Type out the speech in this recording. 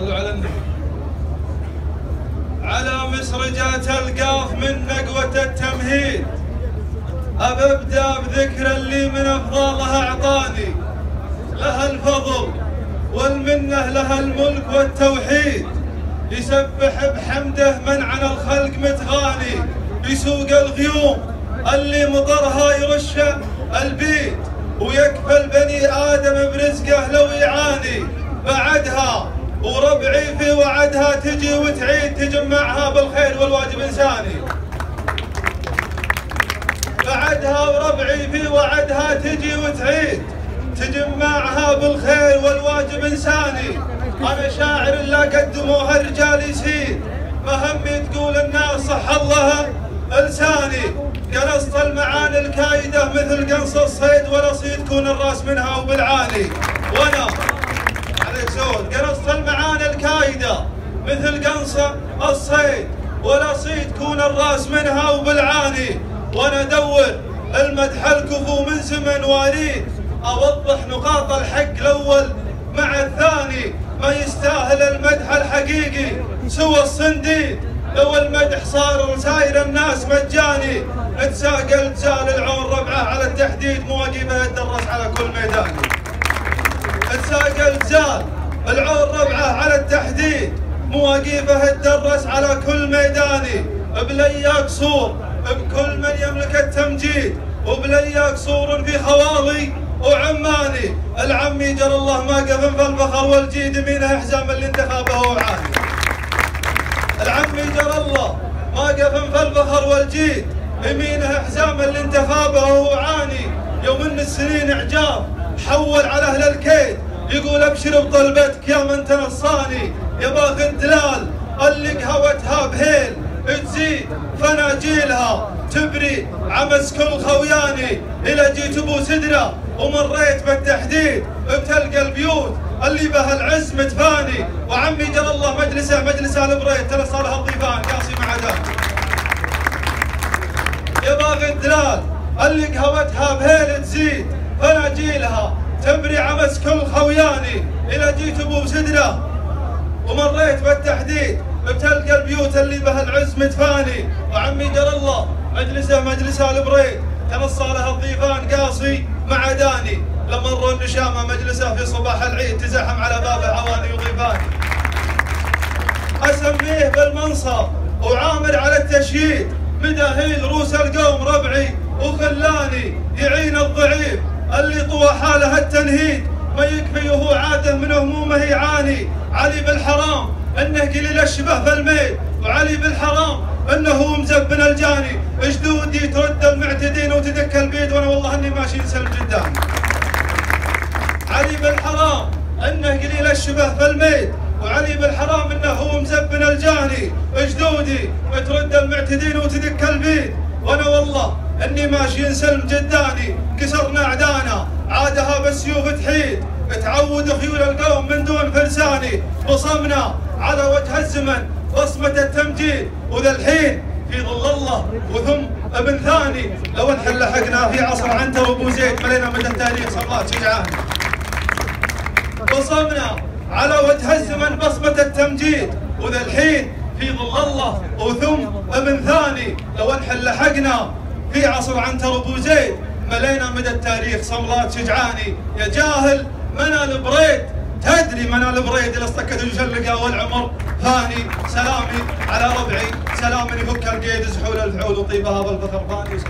صلوا على النبي. على مسرجة القاف من نقوة التمهيد أبدأ بذكر اللي من أفضالها أعطاني، لها الفضل والمنة، لها الملك والتوحيد، يسبح بحمده من عن الخلق متغاني، بسوق الغيوم اللي مطرها يرش البيت، ويكفل بني آدم برزقه لو يعاني. بعدها وربعي في وعدها تجي وتعيد، تجمعها بالخير والواجب إنساني. بعدها وربعي في وعدها تجي وتعيد، تجمعها بالخير والواجب إنساني. أنا شاعر لا قدموها الرجال يسيد، مهمي تقول الناس صح الله لساني. قنصت المعاني الكايدة مثل قنص الصيد، ولا صيد كون الراس منها وبالعالي. وانا عليك زود. قنصت المعاني الكايدة مثل قنص الصيد، ولا صيد كون الراس منها وبالعالي. وانا ادور المدح الكفو من زمن واريد، اوضح نقاط الحق الاول مع الثاني. ما يستاهل المدح الحقيقي سوى الصنديد، لو المدح صار لساير الناس مجاني. اتساقل تزال العون ربعه على التحديد، مواقفه تدرس على كل ميدان. اتساقل تزال العون ربعه على التحديد، مواقفه تدرس على كل ميداني. بلي قصور بكل من يملك التمجيد، وبلي قصور في حواضي وعماني. العمي جل الله ما قفن في الفخر والجيد، مينه حزام اللي انتخابه وعاني. العمي جل الله ما قفن في الفخر والجيد، يمينه حزام اللي انتخابه وعاني. يوم ان السنين اعجاب حول على اهل الكيد، يقول ابشر بطلبتك يا من تنصاني. يا باغي الدلال اللي قهوتها بهيل، تزيد فناجيلها تبري عمس كل خوياني. الى جيت ابو سدره ومريت بالتحديد، بتلقى البيوت اللي بها العز متفاني. وعمي جل الله مجلسه البريت ترى صار لها الضيفان قاسي مع دان. يا باغي الدلال اللي قهوتها بهيل، تزيد فناجيلها تبري عمس كل خوياني. الى جيت ابو سدره ومريت بالتحديد، بتلقى البيوت اللي بها العز متفاني. وعمي جل الله مجلسه البريد تنصى لها الضيفان قاصي مع داني. لمر النشامه مجلسه في صباح العيد، تزحم على بابه عواني وضيفاني. اسميه بالمنصب وعامر على التشييد، مداهيل روس القوم ربعي وخلاني. يعين الضعيف اللي طوى حاله التنهيد، ما يكفي وهو عاده من همومه يعاني. علي بالحرام انه قليل الشبه في الميل، وعلي بالحرام انه مزبن الجاني. جدودي ترد المعتدين وتدك البيد، وانا والله اني ماشي نسلم جداني. علي بالحرام انه قليل الشبه في الميل، وعلي بالحرام انه مزبن الجاني. جدودي ترد المعتدين وتدك البيد، وانا والله اني ماشي نسلم جداني. كسرنا اعدانا عادها بالسيوف تحيد، تعود خيول القوم من دون فرساني. بصمنا على وجه الزمن بصمة التمجيد، وذا الحين في ظل الله وثم ابن ثاني. لو نحن لحقنا في عصر عنتر وابو زيد، ملينا مدى التاريخ صلات شجعان. بصمنا على وجه الزمن بصمة التمجيد، وذا الحين في ظل الله وثم ابن ثاني. لو نحن لحقنا في عصر عنتر وابو زيد، ملينا مدى التاريخ صملات شجعاني. يا جاهل منال بريد، تدري منال بريد اللي اصطكت الجلقه والعمر فاني. سلامي على ربعي، سلام من يفك القيد، زحول الفحول وطيبها بالفخر فاني.